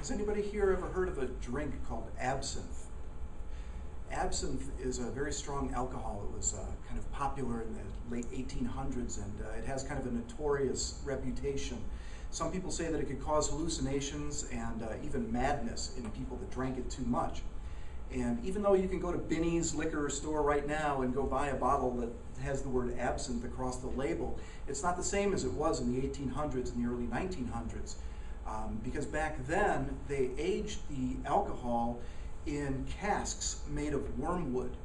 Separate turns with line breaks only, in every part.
Has anybody here ever heard of a drink called absinthe? Absinthe is a very strong alcohol. It was kind of popular in the late 1800s, and it has kind of a notorious reputation. Some people say that it could cause hallucinations and even madness in people that drank it too much. And even though you can go to Binny's liquor store right now and go buy a bottle that has the word absinthe across the label, it's not the same as it was in the 1800s and the early 1900s. Because back then, they aged the alcohol in casks made of wormwood.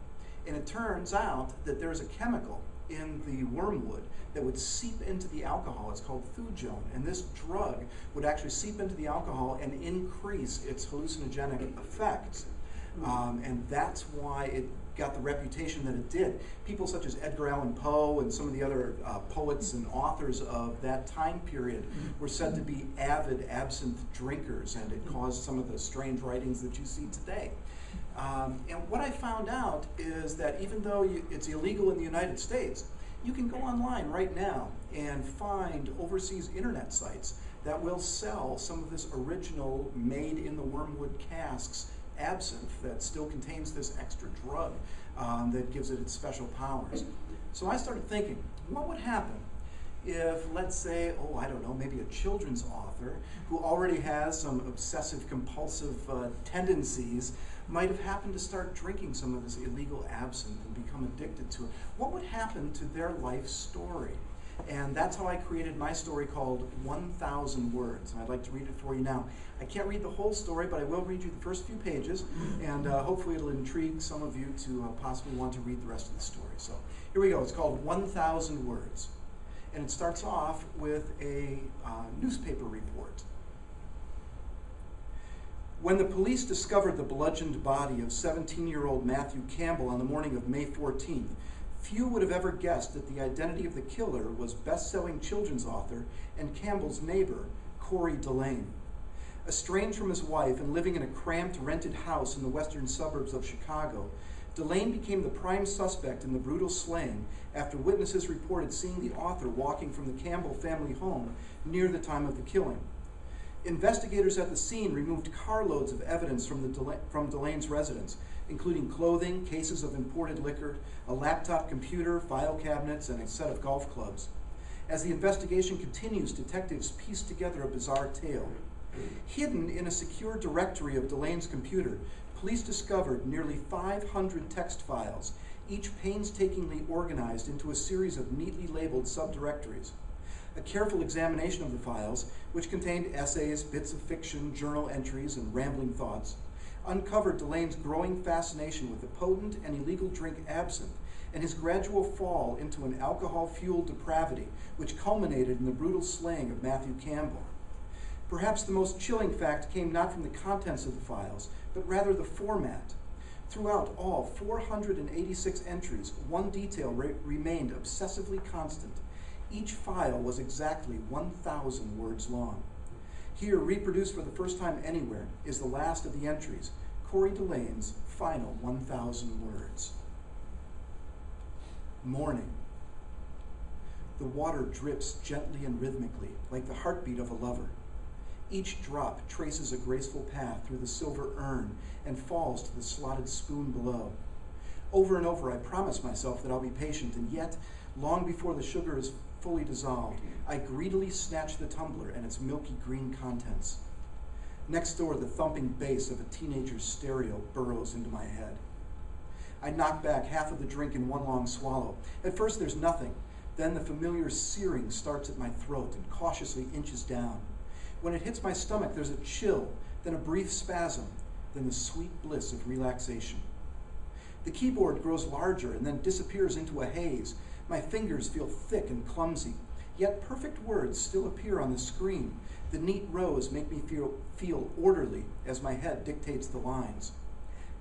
And it turns out that there's a chemical in the wormwood that would seep into the alcohol. It's called thujone. And this drug would actually seep into the alcohol and increase its hallucinogenic effects. And that's why it got the reputation that it did. People such as Edgar Allan Poe and some of the other poets and authors of that time period were said to be avid absinthe drinkers, and it caused some of the strange writings that you see today. And what I found out is that even though it's illegal in the United States, you can go online right now and find overseas internet sites that will sell some of this original made in the wormwood casks absinthe that still contains this extra drug that gives it its special powers. So I started thinking, what would happen if, let's say, I don't know, maybe a children's author who already has some obsessive compulsive tendencies might have happened to start drinking some of this illegal absinthe and become addicted to it. What would happen to their life story? And that's how I created my story called 1,000 Words. And I'd like to read it for you now. I can't read the whole story, but I will read you the first few pages, and hopefully it'll intrigue some of you to possibly want to read the rest of the story. So here we go. It's called 1,000 Words. And it starts off with a newspaper report. When the police discovered the bludgeoned body of 17-year-old Matthew Campbell on the morning of May 14th, few would have ever guessed that the identity of the killer was best-selling children's author and Campbell's neighbor, Corey Delane. Estranged from his wife and living in a cramped, rented house in the western suburbs of Chicago, Delane became the prime suspect in the brutal slaying after witnesses reported seeing the author walking from the Campbell family home near the time of the killing. Investigators at the scene removed carloads of evidence from Delane's residence, including clothing, cases of imported liquor, a laptop computer, file cabinets, and a set of golf clubs. As the investigation continues, detectives piece together a bizarre tale. Hidden in a secure directory of Delane's computer, police discovered nearly 500 text files, each painstakingly organized into a series of neatly labeled subdirectories. A careful examination of the files, which contained essays, bits of fiction, journal entries, and rambling thoughts, uncovered Delane's growing fascination with the potent and illegal drink absinthe and his gradual fall into an alcohol-fueled depravity which culminated in the brutal slaying of Matthew Campbell. Perhaps the most chilling fact came not from the contents of the files, but rather the format. Throughout all 486 entries, one detail remained obsessively constant. Each file was exactly 1,000 words long. Here, reproduced for the first time anywhere, is the last of the entries, Corey Delane's final 1,000 words. Morning. The water drips gently and rhythmically, like the heartbeat of a lover. Each drop traces a graceful path through the silver urn and falls to the slotted spoon below. Over and over, I promise myself that I'll be patient, and yet, long before the sugar is fully dissolved, I greedily snatch the tumbler and its milky green contents. Next door, the thumping bass of a teenager's stereo burrows into my head. I knock back half of the drink in one long swallow. At first, there's nothing. Then the familiar searing starts at my throat and cautiously inches down. When it hits my stomach, there's a chill, then a brief spasm, then the sweet bliss of relaxation. The keyboard grows larger and then disappears into a haze. My fingers feel thick and clumsy, yet perfect words still appear on the screen. The neat rows make me feel orderly as my head dictates the lines.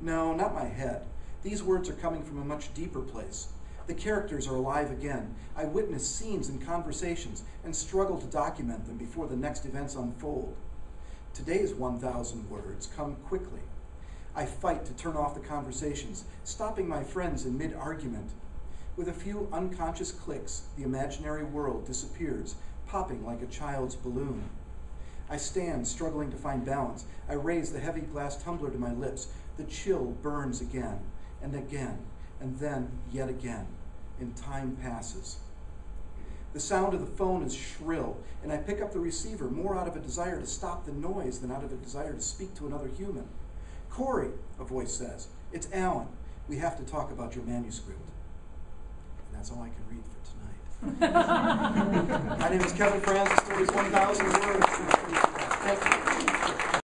No, not my head. These words are coming from a much deeper place. The characters are alive again. I witness scenes and conversations and struggle to document them before the next events unfold. Today's 1,000 words come quickly. I fight to turn off the conversations, stopping my friends in mid-argument. With a few unconscious clicks, the imaginary world disappears, popping like a child's balloon. I stand, struggling to find balance. I raise the heavy glass tumbler to my lips. The chill burns again, and then yet again, and time passes. The sound of the phone is shrill, and I pick up the receiver more out of a desire to stop the noise than out of a desire to speak to another human. "Corey," a voice says. "It's Alan. We have to talk about your manuscript." And that's all I can read for tonight. My name is Kevin Franz. The story is 1,000 words. Thank you.